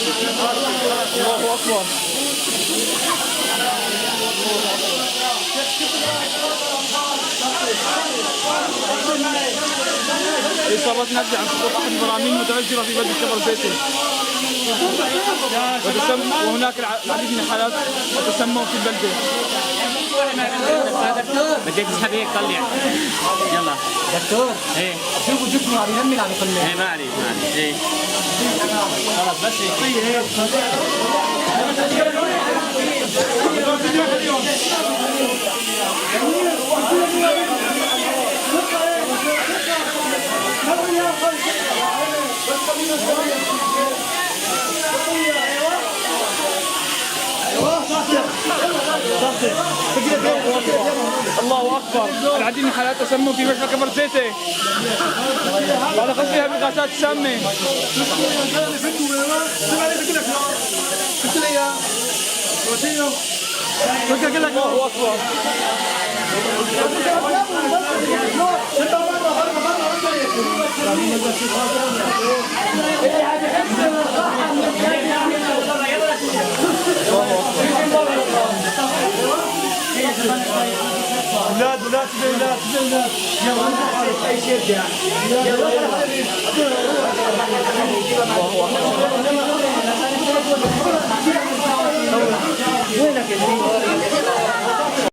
الله أكبر. إصابات ناتجة عن سقوط أحد البراميل متوجرة في بلدة كفر زيتون، وهناك العديد من الحالات تسمم في البلدة. بدك تسحب هيك طلع. يلا دكتور. ايه شوفوا جسمه عم ينمل عم يطلع. ايه ما عليك ايه خلاص بس هيك. الله أكبر. العديد من حالات تسمم في مشفى كفر زيتة بعد غسلها بالغازات السامة. الله أكبر. ولاد ولاد ولاد ولاد يلا اي شيء وينك يا